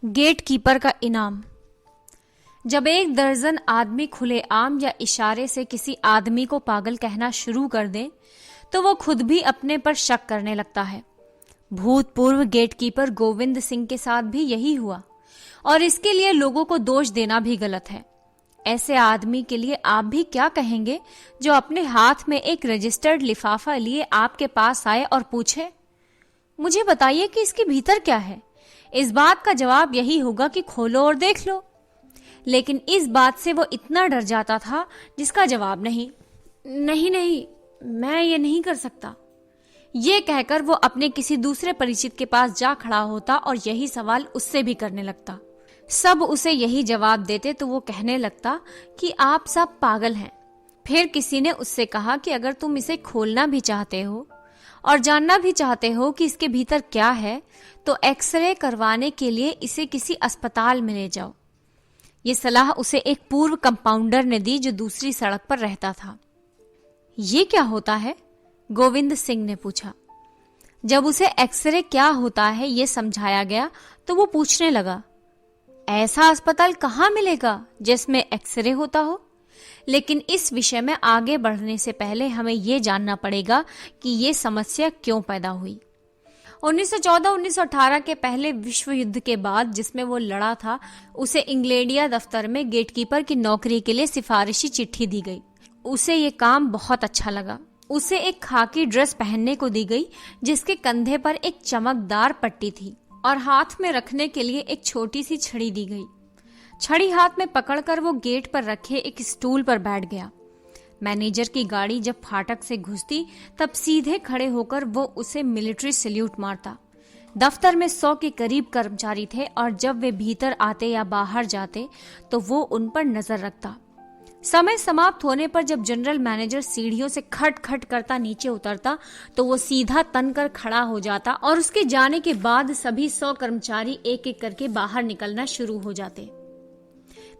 Gatekeeper का इनाम। जब एक दर्जन आदमी खुलेआम या इशारे से किसी आदमी को पागल कहना शुरू कर दें, तो वो खुद भी अपने पर शक करने लगता है। भूतपूर्व गेटकीपर गोविंद सिंह के साथ भी यही हुआ, और इसके लिए लोगों को दोष देना भी गलत है। ऐसे आदमी के लिए आप भी क्या कहेंगे जो अपने हाथ में एक रजिस्टर्ड लिफाफा लिए आपके पास आए और पूछे, मुझे बताइए कि इसके भीतर क्या है। इस बात का जवाब यही होगा कि खोलो और देख लो। लेकिन इस बात से वो इतना डर जाता था जिसका जवाब नहीं, मैं ये नहीं कर सकता। ये कहकर वो अपने किसी दूसरे परिचित के पास जा खड़ा होता और यही सवाल उससे भी करने लगता। सब उसे यही जवाब देते तो वो कहने लगता कि आप सब पागल हैं। फिर किसी ने उससे कहा कि अगर तुम इसे खोलना भी चाहते हो और जानना भी चाहते हो कि इसके भीतर क्या है, तो एक्सरे करवाने के लिए इसे किसी अस्पताल में ले जाओ। ये सलाह उसे एक पूर्व कंपाउंडर ने दी जो दूसरी सड़क पर रहता था। ये क्या होता है? गोविंद सिंह ने पूछा। जब उसे एक्सरे क्या होता है ये समझाया गया तो वो पूछने लगा, ऐसा अस्पताल कहाँ मिलेगा जिसमें एक्सरे होता हो? लेकिन इस विषय में आगे बढ़ने से पहले हमें यह जानना पड़ेगा कि ये समस्या क्यों पैदा हुई। 1914-1918 के पहले विश्व युद्ध के बाद जिसमें वो लड़ा था, उसे इंग्लैंडिया दफ्तर में गेटकीपर की नौकरी के लिए सिफारिशी चिट्ठी दी गई। उसे ये काम बहुत अच्छा लगा। उसे एक खाकी ड्रेस पहनने को दी गई जिसके कंधे पर एक चमकदार पट्टी थी और हाथ में रखने के लिए एक छोटी सी छड़ी दी गई। छड़ी हाथ में पकड़कर वो गेट पर रखे एक स्टूल पर बैठ गया। मैनेजर की गाड़ी जब फाटक से घुसती तब सीधे खड़े होकर वो उसे मिलिट्री सैल्यूट मारता। दफ्तर में 100 के करीब कर्मचारी थे और जब वे भीतर आते या बाहर जाते तो वो उन पर नजर रखता। समय समाप्त होने पर जब जनरल मैनेजर सीढ़ियों से खट खट करता नीचे उतरता तो वो सीधा तन कर खड़ा हो जाता और उसके जाने के बाद सभी 100 कर्मचारी एक एक करके बाहर निकलना शुरू हो जाते।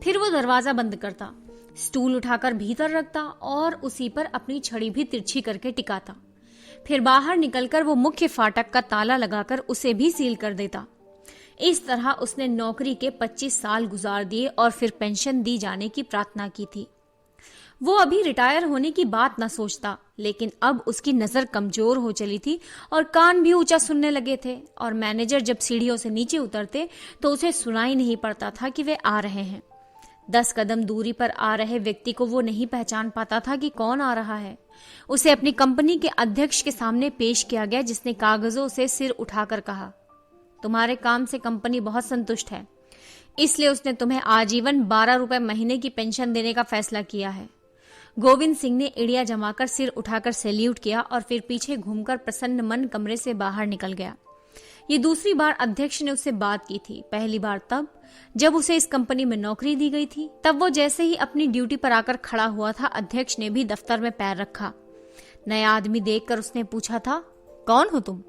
फिर वो दरवाजा बंद करता, स्टूल उठाकर भीतर रखता और उसी पर अपनी छड़ी भी तिरछी करके टिकाता। फिर बाहर निकलकर वो मुख्य फाटक का ताला लगाकर उसे भी सील कर देता। इस तरह उसने नौकरी के 25 साल गुजार दिए और फिर पेंशन दी जाने की प्रार्थना की थी। वो अभी रिटायर होने की बात न सोचता, लेकिन अब उसकी नजर कमजोर हो चली थी और कान भी ऊंचा सुनने लगे थे, और मैनेजर जब सीढ़ियों से नीचे उतरते तो उसे सुनाई नहीं पड़ता था कि वे आ रहे हैं। 10 कदम दूरी पर आ रहे व्यक्ति को वो नहीं पहचान पाता था कि कौन आ रहा है। उसे अपनी कंपनी के अध्यक्ष के सामने पेश किया गया, जिसने कागजों से सिर उठाकर कहा, तुम्हारे काम से कंपनी बहुत संतुष्ट है, इसलिए उसने तुम्हें आजीवन 12 रुपए महीने की पेंशन देने का फैसला किया है। गोविंद सिंह ने एड़िया जमाकर सिर उठाकर सैल्यूट किया और फिर पीछे घूमकर प्रसन्न मन कमरे से बाहर निकल गया। ये दूसरी बार अध्यक्ष ने उससे बात की थी। पहली बार तब जब उसे इस कंपनी में नौकरी दी गई थी। तब वो जैसे ही अपनी ड्यूटी पर आकर खड़ा हुआ था, अध्यक्ष ने भी दफ्तर में पैर रखा। नया आदमी देखकर उसने पूछा था, कौन हो तुम?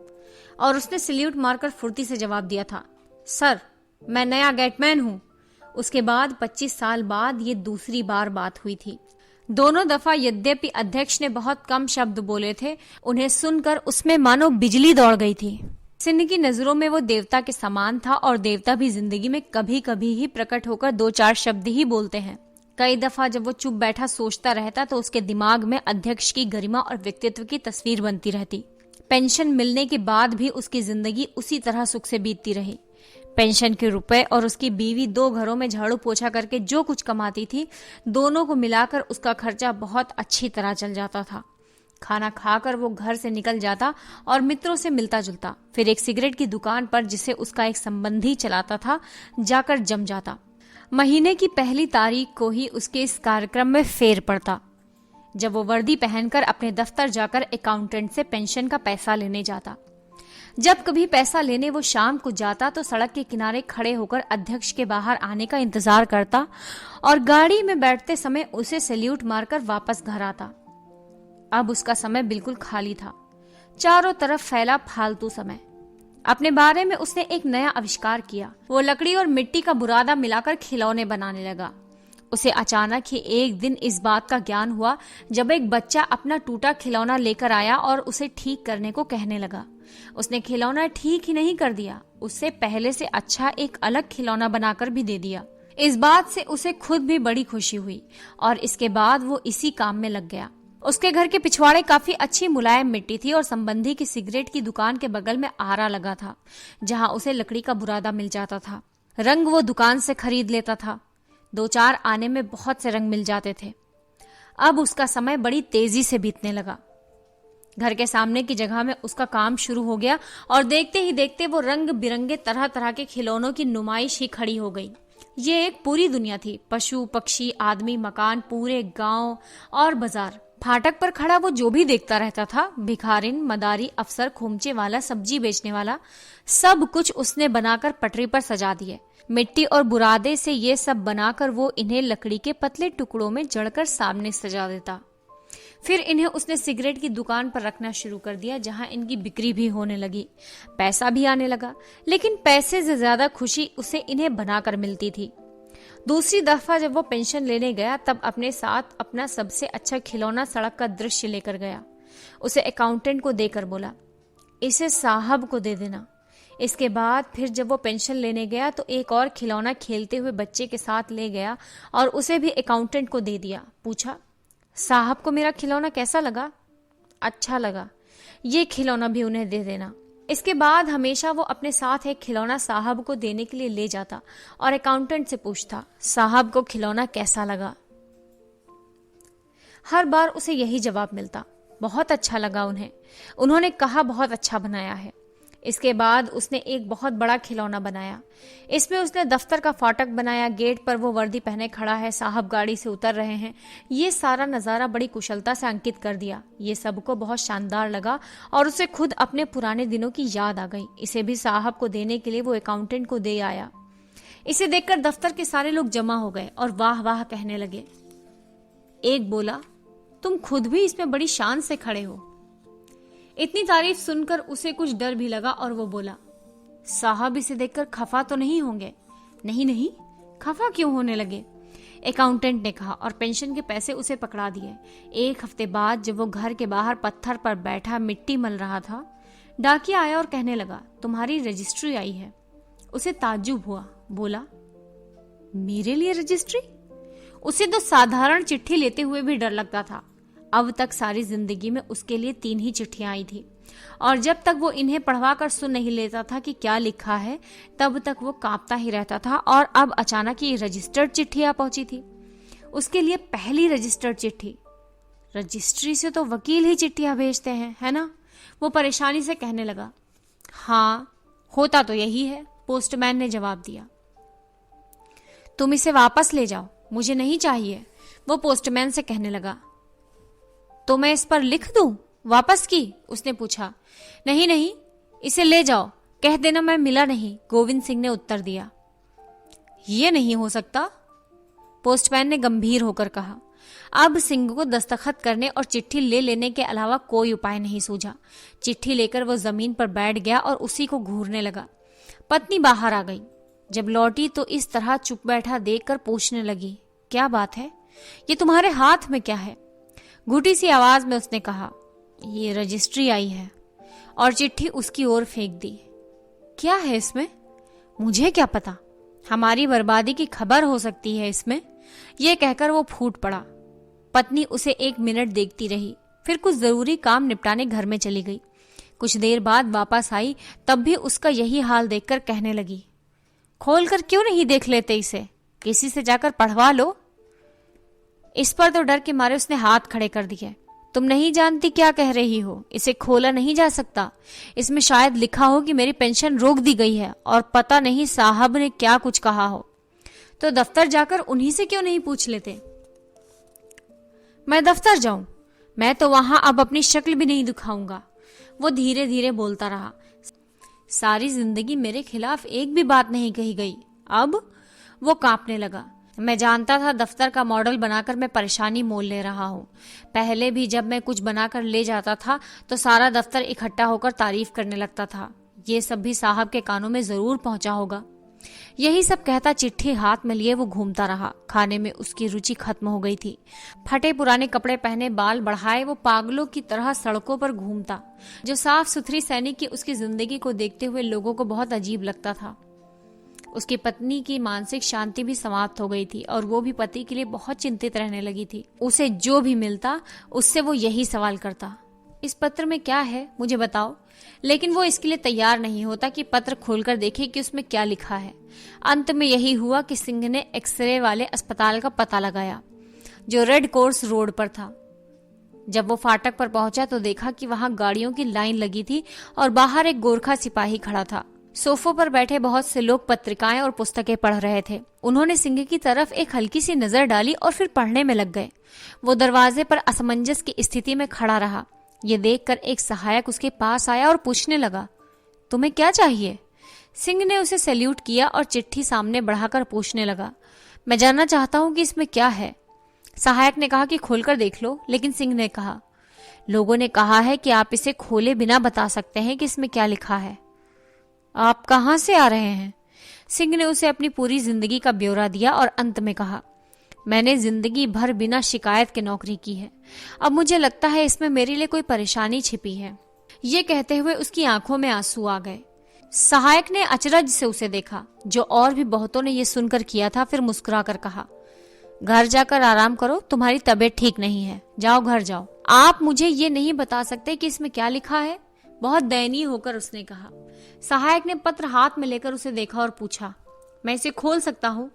और उसने सैल्यूट मारकर फुर्ती से जवाब दिया था, सर, मैं नया गेटमैन हूं। उसके बाद 25 साल बाद ये दूसरी बार बात हुई थी। दोनों दफा यद्यपि अध्यक्ष ने बहुत कम शब्द बोले थे, उन्हें सुनकर उसमें मानो बिजली दौड़ गई थी। सिंह की नजरों में वो देवता के समान था, और देवता भी जिंदगी में कभी कभी ही प्रकट होकर 2-4 शब्द ही बोलते हैं। कई दफा जब वो चुप बैठा सोचता रहता तो उसके दिमाग में अध्यक्ष की गरिमा और व्यक्तित्व की तस्वीर बनती रहती। पेंशन मिलने के बाद भी उसकी जिंदगी उसी तरह सुख से बीतती रही। पेंशन के रुपए और उसकी बीवी 2 घरों में झाड़ू पोछा करके जो कुछ कमाती थी, दोनों को मिलाकर उसका खर्चा बहुत अच्छी तरह चल जाता था। खाना खाकर वो घर से निकल जाता और मित्रों से मिलता जुलता, फिर एक सिगरेट की दुकान पर जिसे उसका एक संबंधी चलाता था जाकर जम जाता। महीने की पहली तारीख को ही उसके इस कार्यक्रम में फेर पड़ता, जब वो वर्दी पहनकर अपने दफ्तर जाकर अकाउंटेंट से पेंशन का पैसा लेने जाता। जब कभी पैसा लेने वो शाम को जाता तो सड़क के किनारे खड़े होकर अध्यक्ष के बाहर आने का इंतजार करता और गाड़ी में बैठते समय उसे सैल्यूट मारकर वापस घर आता। अब उसका समय बिल्कुल खाली था, चारों तरफ फैला फालतू समय। अपने बारे में उसने एक नया आविष्कार किया। वो लकड़ी और मिट्टी का बुरादा मिलाकर खिलौने बनाने लगा। उसे अचानक ही एक दिन इस बात का ज्ञान हुआ जब एक बच्चा अपना टूटा खिलौना लेकर आया और उसे ठीक करने को कहने लगा। उसने खिलौना ठीक ही नहीं कर दिया, उससे पहले से अच्छा एक अलग खिलौना बनाकर भी दे दिया। इस बात से उसे खुद भी बड़ी खुशी हुई और इसके बाद वो इसी काम में लग गया। उसके घर के पिछवाड़े काफी अच्छी मुलायम मिट्टी थी और संबंधी की सिगरेट की दुकान के बगल में आरा लगा था, जहां उसे लकड़ी का बुरादा मिल जाता था। रंग वो दुकान से खरीद लेता था। 2-4 आने में बहुत से रंग मिल जाते थे। अब उसका समय बड़ी तेजी से बीतने लगा। घर के सामने की जगह में उसका काम शुरू हो गया और देखते ही देखते वो रंग बिरंगे तरह तरह के खिलौनों की नुमाइश ही खड़ी हो गई। ये एक पूरी दुनिया थी। पशु, पक्षी, आदमी, मकान, पूरे गांव और बाजार। फाटक पर खड़ा वो जो भी देखता रहता था, भिखारिन, मदारी, अफसर, खोमचे वाला, सब्जी बेचने वाला, सब कुछ उसने बनाकर पटरी पर सजा दिए। मिट्टी और बुरादे से ये सब बनाकर वो इन्हें लकड़ी के पतले टुकड़ों में जड़कर सामने सजा देता। फिर इन्हें उसने सिगरेट की दुकान पर रखना शुरू कर दिया, जहां इनकी बिक्री भी होने लगी। पैसा भी आने लगा, लेकिन पैसे से ज्यादा खुशी उसे इन्हें बनाकर मिलती थी। दूसरी दफा जब वो पेंशन लेने गया, तब अपने साथ अपना सबसे अच्छा खिलौना सड़क का दृश्य लेकर गया। उसे अकाउंटेंट को देकर बोला, इसे साहब को दे देना। इसके बाद फिर जब वो पेंशन लेने गया तो एक और खिलौना खेलते हुए बच्चे के साथ ले गया और उसे भी अकाउंटेंट को दे दिया। पूछा, साहब को मेरा खिलौना कैसा लगा? अच्छा लगा, ये खिलौना भी उन्हें दे देना। इसके बाद हमेशा वो अपने साथ एक खिलौना साहब को देने के लिए ले जाता और अकाउंटेंट से पूछता, साहब को खिलौना कैसा लगा? हर बार उसे यही जवाब मिलता, बहुत अच्छा लगा उन्हें। उन्होंने कहा बहुत अच्छा बनाया है। इसके बाद उसने एक बहुत बड़ा खिलौना बनाया। इसमें उसने दफ्तर का फाटक बनाया, गेट पर वो वर्दी पहने खड़ा है, साहब गाड़ी से उतर रहे हैं, ये सारा नज़ारा बड़ी कुशलता से अंकित कर दिया। ये सबको बहुत शानदार लगा और उसे खुद अपने पुराने दिनों की याद आ गई। इसे भी साहब को देने के लिए वो अकाउंटेंट को दे आया। इसे देखकर दफ्तर के सारे लोग जमा हो गए और वाह वाह कहने लगे। एक बोला, तुम खुद भी इसमें बड़ी शान से खड़े हो। इतनी तारीफ सुनकर उसे कुछ डर भी लगा और वो बोला, साहब इसे देखकर खफा तो नहीं होंगे? नहीं नहीं, खफा क्यों होने लगे? अकाउंटेंट ने कहा और पेंशन के पैसे उसे पकड़ा दिए। 1 हफ्ते बाद जब वो घर के बाहर पत्थर पर बैठा मिट्टी मल रहा था, डाकिया आया और कहने लगा, तुम्हारी रजिस्ट्री आई है। उसे ताज्जुब हुआ। बोला, मेरे लिए रजिस्ट्री? उसे तो साधारण चिट्ठी लेते हुए भी डर लगता था। अब तक सारी जिंदगी में उसके लिए 3 ही चिट्ठियां आई थी और जब तक वो इन्हें पढ़वा कर सुन नहीं लेता था कि क्या लिखा है, तब तक वो कांपता ही रहता था। और अब अचानक ये रजिस्टर्ड चिट्ठी आ पहुंची थी, उसके लिए पहली रजिस्टर्ड चिट्ठी। रजिस्ट्री से तो वकील ही चिट्ठियां भेजते हैं, है ना? वो परेशानी से कहने लगा। हाँ, होता तो यही है, पोस्टमैन ने जवाब दिया। तुम इसे वापस ले जाओ, मुझे नहीं चाहिए, वो पोस्टमैन से कहने लगा। तो मैं इस पर लिख दूं वापस की? उसने पूछा। नहीं नहीं, इसे ले जाओ, कह देना मैं मिला नहीं, गोविंद सिंह ने उत्तर दिया। ये नहीं हो सकता, पोस्टमैन ने गंभीर होकर कहा। अब सिंह को दस्तखत करने और चिट्ठी ले लेने के अलावा कोई उपाय नहीं सूझा। चिट्ठी लेकर वो जमीन पर बैठ गया और उसी को घूरने लगा। पत्नी बाहर आ गई। जब लौटी तो इस तरह चुप बैठा देखकर पूछने लगी, क्या बात है? ये तुम्हारे हाथ में क्या है? घुटी सी आवाज में उसने कहा, ये रजिस्ट्री आई है, और चिट्ठी उसकी ओर फेंक दी। क्या है इसमें? मुझे क्या पता, हमारी बर्बादी की खबर हो सकती है इसमें, ये कहकर वो फूट पड़ा। पत्नी उसे 1 मिनट देखती रही, फिर कुछ जरूरी काम निपटाने घर में चली गई। कुछ देर बाद वापस आई, तब भी उसका यही हाल देखकर कहने लगी, खोलकर क्यों नहीं देख लेते इसे, किसी से जाकर पढ़वा लो। इस पर तो डर के मारे उसने हाथ खड़े कर दिए। तुम नहीं जानती क्या कह रही हो, इसे खोला नहीं जा सकता। इसमें शायद लिखा हो कि मेरी पेंशन रोक दी गई है और पता नहीं साहब ने क्या कुछ कहा हो। तो दफ्तर जाकर उन्हीं से क्यों नहीं पूछ लेते? मैं दफ्तर जाऊं? मैं तो वहां अब अपनी शक्ल भी नहीं दिखाऊंगा। वो धीरे धीरे बोलता रहा। सारी जिंदगी मेरे खिलाफ एक भी बात नहीं कही गई। अब वो कांपने लगा। मैं जानता था दफ्तर का मॉडल बनाकर मैं परेशानी मोल ले रहा हूँ। पहले भी जब मैं कुछ बनाकर ले जाता था तो सारा दफ्तर इकट्ठा होकर तारीफ करने लगता था। ये सब भी साहब के कानों में जरूर पहुंचा होगा। यही सब कहता चिट्ठी हाथ में लिए वो घूमता रहा। खाने में उसकी रुचि खत्म हो गई थी। फटे पुराने कपड़े पहने, बाल बढ़ाए वो पागलों की तरह सड़कों पर घूमता। जो साफ सुथरी सैनिक की उसकी जिंदगी को देखते हुए लोगों को बहुत अजीब लगता था। उसकी पत्नी की मानसिक शांति भी समाप्त हो गई थी और वो भी पति के लिए बहुत चिंतित रहने लगी थी। उसे जो भी मिलता उससे वो यही सवाल करता, इस पत्र में क्या है, मुझे बताओ। लेकिन वो इसके लिए तैयार नहीं होता कि पत्र खोलकर देखे कि उसमें क्या लिखा है। अंत में यही हुआ कि सिंह ने एक्सरे वाले अस्पताल का पता लगाया जो रेड कोर्स रोड पर था। जब वो फाटक पर पहुंचा तो देखा कि वहां गाड़ियों की लाइन लगी थी और बाहर एक गोरखा सिपाही खड़ा था। सोफों पर बैठे बहुत से लोग पत्रिकाएं और पुस्तकें पढ़ रहे थे। उन्होंने सिंह की तरफ एक हल्की सी नजर डाली और फिर पढ़ने में लग गए। वो दरवाजे पर असमंजस की स्थिति में खड़ा रहा। ये देखकर एक सहायक उसके पास आया और पूछने लगा, तुम्हें क्या चाहिए? सिंह ने उसे सैल्यूट किया और चिट्ठी सामने बढ़ाकर पूछने लगा, मैं जानना चाहता हूं कि इसमें क्या है। सहायक ने कहा कि खोलकर देख लो, लेकिन सिंह ने कहा, लोगों ने कहा है कि आप इसे खोले बिना बता सकते हैं कि इसमें क्या लिखा है। आप कहां से आ रहे हैं? सिंह ने उसे अपनी पूरी जिंदगी का ब्यौरा दिया और अंत में कहा, मैंने जिंदगी भर बिना शिकायत के नौकरी की है। अब मुझे लगता है इसमें मेरे लिए कोई परेशानी छिपी है। ये कहते हुए उसकी आंखों में आंसू आ गए। सहायक ने अचरज से उसे देखा, जो और भी बहुतों ने यह सुनकर किया था। फिर मुस्कुराकर कहा, घर जाकर आराम करो, तुम्हारी तबीयत ठीक नहीं है, जाओ घर जाओ। आप मुझे ये नहीं बता सकते कि इसमें क्या लिखा है? बहुत दयनीय होकर उसने कहा। सहायक ने पत्र हाथ में लेकर उसे देखा और पूछा, मैं इसे खोल सकता हूँ?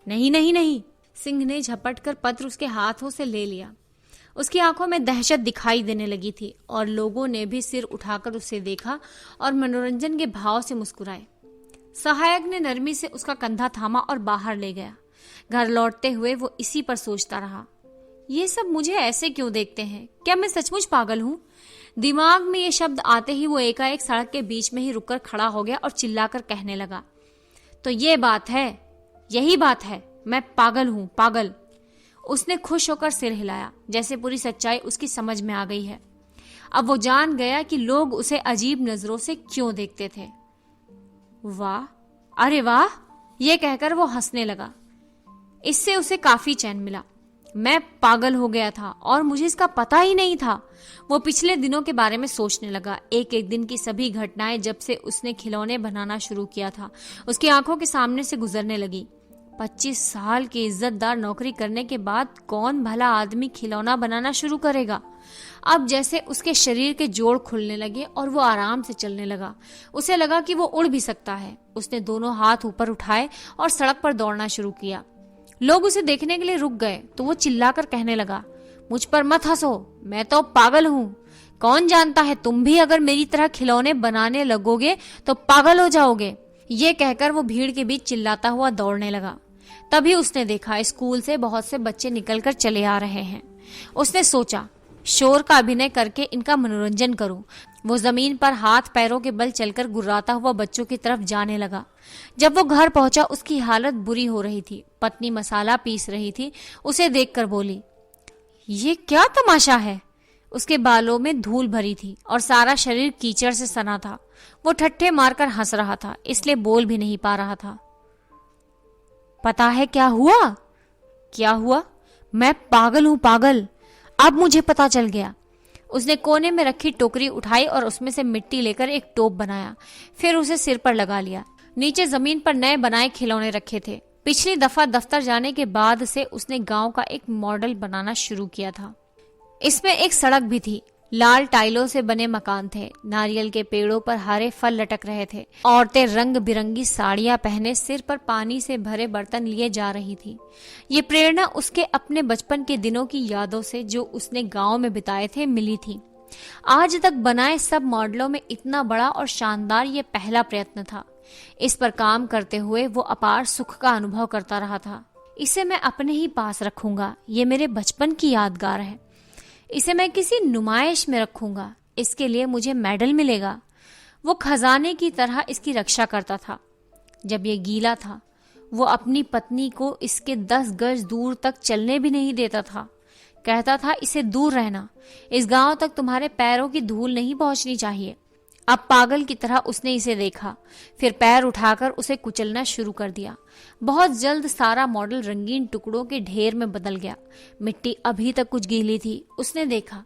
नहीं नहीं नहीं। सिंह ने झपट कर पत्र उसके हाथों से ले लिया। उसकी आंखों में दहशत दिखाई देने लगी थी और लोगों ने भी सिर उठाकर उसे देखा और मनोरंजन के भाव से मुस्कुराए। सहायक ने नरमी से उसका कंधा थामा और बाहर ले गया। घर लौटते हुए वो इसी पर सोचता रहा, ये सब मुझे ऐसे क्यों देखते हैं? क्या मैं सचमुच पागल हूँ? दिमाग में ये शब्द आते ही वो एकाएक सड़क के बीच में ही रुककर खड़ा हो गया और चिल्लाकर कहने लगा, तो ये बात है, यही बात है, मैं पागल हूं, पागल। उसने खुश होकर सिर हिलाया, जैसे पूरी सच्चाई उसकी समझ में आ गई है। अब वो जान गया कि लोग उसे अजीब नजरों से क्यों देखते थे। वाह, अरे वाह, ये कहकर वो हंसने लगा। इससे उसे काफी चैन मिला। मैं पागल हो गया था और मुझे इसका पता ही नहीं था। वो पिछले दिनों के बारे में सोचने लगा। एक एक दिन की सभी घटनाएं जब से उसने खिलौने बनाना शुरू किया था उसकी आंखों के सामने से गुजरने लगी। 25 साल की इज्जतदार नौकरी करने के बाद कौन भला आदमी खिलौना बनाना शुरू करेगा? अब जैसे उसके शरीर के जोड़ खुलने लगे और वो आराम से चलने लगा। उसे लगा कि वो उड़ भी सकता है। उसने दोनों हाथ ऊपर उठाए और सड़क पर दौड़ना शुरू किया। लोग उसे देखने के लिए रुक गए तो वो चिल्लाकर कहने लगा, मुझ पर मत हंसो, मैं तो पागल हूँ। कौन जानता है तुम भी अगर मेरी तरह खिलौने बनाने लगोगे तो पागल हो जाओगे। ये कहकर वो भीड़ के बीच चिल्लाता हुआ दौड़ने लगा। तभी उसने देखा स्कूल से बहुत से बच्चे निकलकर चले आ रहे हैं। उसने सोचा, शोर का अभिनय करके इनका मनोरंजन करूं। वो जमीन पर हाथ पैरों के बल चलकर गुर्राता हुआ बच्चों की तरफ जाने लगा। जब वो घर पहुंचा उसकी हालत बुरी हो रही थी। पत्नी मसाला पीस रही थी। उसे देखकर बोली, ये क्या तमाशा है? उसके बालों में धूल भरी थी और सारा शरीर कीचड़ से सना था। वो ठट्ठे मारकर हंस रहा था, इसलिए बोल भी नहीं पा रहा था। पता है क्या हुआ? क्या हुआ? मैं पागल हूं, पागल। अब मुझे पता चल गया। उसने कोने में रखी टोकरी उठाई और उसमें से मिट्टी लेकर एक टोप बनाया। फिर उसे सिर पर लगा लिया। नीचे जमीन पर नए बनाए खिलौने रखे थे। पिछली दफा दफ्तर जाने के बाद से उसने गांव का एक मॉडल बनाना शुरू किया था। इसमें एक सड़क भी थी। लाल टाइलों से बने मकान थे। नारियल के पेड़ों पर हरे फल लटक रहे थे। औरतें रंग बिरंगी साड़ियां पहने सिर पर पानी से भरे बर्तन लिए जा रही थी। ये प्रेरणा उसके अपने बचपन के दिनों की यादों से जो उसने गांव में बिताए थे मिली थी। आज तक बनाए सब मॉडलों में इतना बड़ा और शानदार ये पहला प्रयत्न था। इस पर काम करते हुए वो अपार सुख का अनुभव करता रहा था। इसे मैं अपने ही पास रखूंगा, ये मेरे बचपन की यादगार है। इसे मैं किसी नुमाइश में रखूंगा, इसके लिए मुझे मेडल मिलेगा। वो खजाने की तरह इसकी रक्षा करता था। जब ये गीला था वो अपनी पत्नी को इसके 10 गज दूर तक चलने भी नहीं देता था। कहता था, इसे दूर रहना, इस गांव तक तुम्हारे पैरों की धूल नहीं पहुंचनी चाहिए। अब पागल की तरह उसने इसे देखा, फिर पैर उठाकर उसे कुचलना शुरू कर दिया। बहुत जल्द सारा मॉडल रंगीन टुकड़ों के ढेर में बदल गया। मिट्टी अभी तक कुछ गीली थी। उसने देखा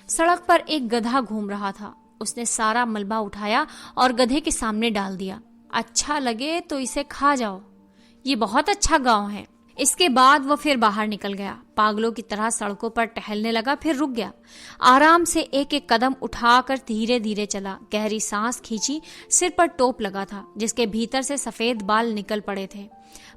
सड़क पर एक गधा घूम रहा था। उसने सारा मलबा उठाया और गधे के सामने डाल दिया। अच्छा लगे तो इसे खा जाओ, ये बहुत अच्छा गांव है। इसके बाद वो फिर बाहर निकल गया। पागलों की तरह सड़कों पर टहलने लगा, फिर रुक गया। आराम से एक एक कदम उठाकर धीरे धीरे चला। गहरी सांस खींची। सिर पर टोप लगा था जिसके भीतर से सफेद बाल निकल पड़े थे।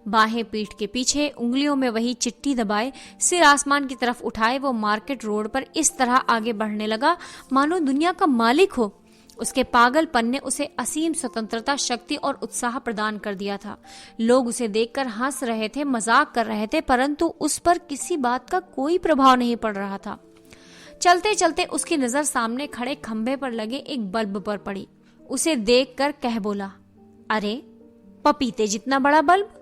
बाहें पीठ के पीछे, उंगलियों में वही चिट्ठी दबाए, सिर आसमान की तरफ उठाए वो मार्केट रोड पर इस तरह आगे बढ़ने लगा मानो दुनिया का मालिक हो। उसके पागलपन ने उसे असीम स्वतंत्रता, शक्ति और उत्साह प्रदान कर दिया था। लोग उसे देखकर हंस रहे थे, मजाक कर रहे थे, परंतु उस पर किसी बात का कोई प्रभाव नहीं पड़ रहा था। चलते चलते उसकी नजर सामने खड़े खंभे पर लगे एक बल्ब पर पड़ी। उसे देखकर कह बोला, अरे पपीते जितना बड़ा बल्ब।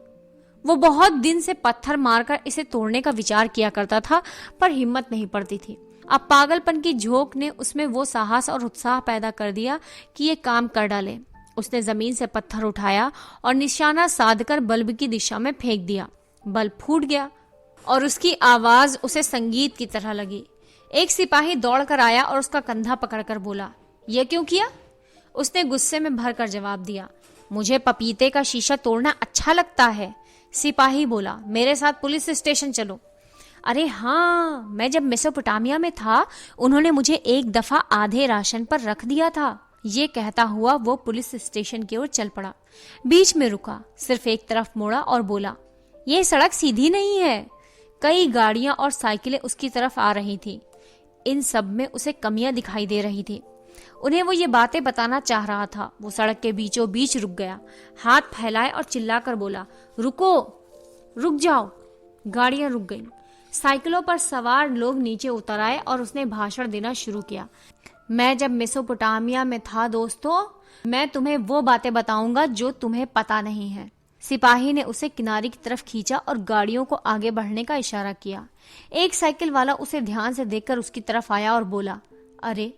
वो बहुत दिन से पत्थर मारकर इसे तोड़ने का विचार किया करता था, पर हिम्मत नहीं पड़ती थी। अब पागलपन की झोंक ने उसमें वो साहस और उत्साह पैदा कर दिया कि ये काम कर डाले। उसने जमीन से पत्थर उठाया और निशाना साधकर बल्ब की दिशा में फेंक दिया। बल्ब फूट गया और उसकी आवाज उसे संगीत की तरह लगी। एक सिपाही दौड़कर आया और उसका कंधा पकड़कर बोला, यह क्यों किया? उसने गुस्से में भरकर जवाब दिया, मुझे पपीते का शीशा तोड़ना अच्छा लगता है। सिपाही बोला, मेरे साथ पुलिस स्टेशन चलो। अरे हाँ, मैं जब मेसोपोटामिया में था उन्होंने मुझे एक दफा आधे राशन पर रख दिया था। ये कहता हुआ वो पुलिस स्टेशन की ओर चल पड़ा। बीच में रुका, सिर्फ एक तरफ मोड़ा और बोला, ये सड़क सीधी नहीं है। कई गाड़ियां और साइकिलें उसकी तरफ आ रही थी। इन सब में उसे कमियां दिखाई दे रही थी। उन्हें वो ये बातें बताना चाह रहा था। वो सड़क के बीचों बीच रुक गया, हाथ फैलाए और चिल्लाकर बोला, रुको, रुक जाओ। गाड़ियां रुक गईं। साइकिलों पर सवार लोग नीचे उतर आए और उसने भाषण देना शुरू किया। मैं जब मेसोपोटामिया में था दोस्तों, मैं तुम्हें वो बातें बताऊंगा जो तुम्हें पता नहीं है। सिपाही ने उसे किनारे की तरफ खींचा और गाड़ियों को आगे बढ़ने का इशारा किया। एक साइकिल वाला उसे ध्यान से देखकर उसकी तरफ आया और बोला, अरे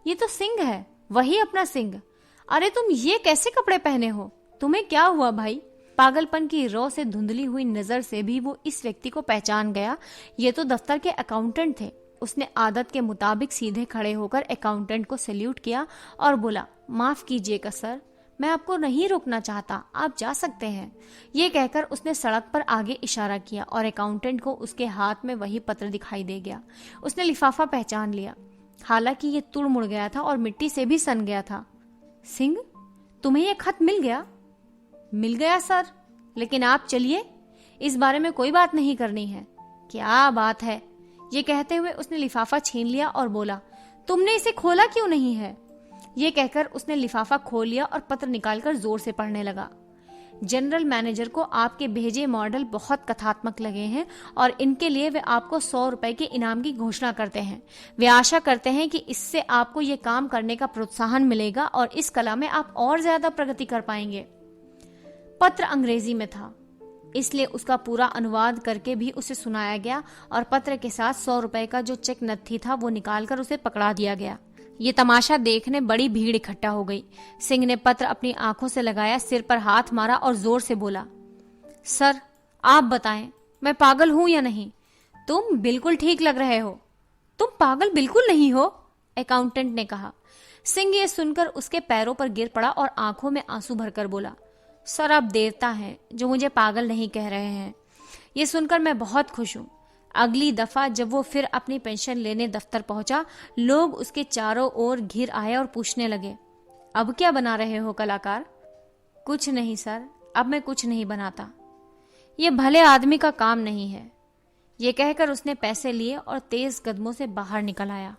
ये तो सिंह है, वही अपना सिंह। अरे तुम ये कैसे कपड़े पहने हो? तुम्हें क्या हुआ भाई? पागलपन की रौ से धुंधली हुई नजर से भी वो इस व्यक्ति को पहचान गया। ये तो दफ्तर के अकाउंटेंट थे। उसने आदत के मुताबिक सीधे खड़े होकर अकाउंटेंट को सैल्यूट किया और बोला, माफ कीजिएगा सर, मैं आपको नहीं रोकना चाहता, आप जा सकते हैं। ये कहकर उसने सड़क पर आगे इशारा किया और अकाउंटेंट को उसके हाथ में वही पत्र दिखाई दे गया। उसने लिफाफा पहचान लिया, हालांकि ये तुड़ मुड़ गया था और मिट्टी से भी सन गया था। सिंह, तुम्हें यह खत मिल गया? मिल गया सर, लेकिन आप चलिए, इस बारे में कोई बात नहीं करनी है। क्या बात है? ये कहते हुए उसने लिफाफा छीन लिया और बोला, तुमने इसे खोला क्यों नहीं है? ये कहकर उसने लिफाफा खोल लिया और पत्र निकालकर जोर से पढ़ने लगा। जनरल मैनेजर को आपके भेजे मॉडल बहुत कथात्मक लगे हैं और इनके लिए वे आपको 100 रुपए के इनाम की घोषणा करते हैं। वे आशा करते हैं कि इससे आपको ये काम करने का प्रोत्साहन मिलेगा और इस कला में आप और ज्यादा प्रगति कर पाएंगे। पत्र अंग्रेजी में था, इसलिए उसका पूरा अनुवाद करके भी उसे सुनाया गया और पत्र के साथ 100 रुपए का जो चेक नत्थी था वो निकालकर उसे पकड़ा दिया गया। ये तमाशा देखने बड़ी भीड़ इकट्ठा हो गई। सिंह ने पत्र अपनी आंखों से लगाया, सिर पर हाथ मारा और जोर से बोला, सर आप बताएं, मैं पागल हूं या नहीं? तुम बिल्कुल ठीक लग रहे हो। तुम पागल बिल्कुल नहीं हो, अकाउंटेंट ने कहा। सिंह ये सुनकर उसके पैरों पर गिर पड़ा और आंखों में आंसू भरकर बोला, सर आप देवता हैं जो मुझे पागल नहीं कह रहे हैं। ये सुनकर मैं बहुत खुश हूं। अगली दफा जब वो फिर अपनी पेंशन लेने दफ्तर पहुंचा, लोग उसके चारों ओर घिर आए और पूछने लगे, अब क्या बना रहे हो कलाकार? कुछ नहीं सर, अब मैं कुछ नहीं बनाता। ये भले आदमी का काम नहीं है। ये कहकर उसने पैसे लिए और तेज कदमों से बाहर निकल आया।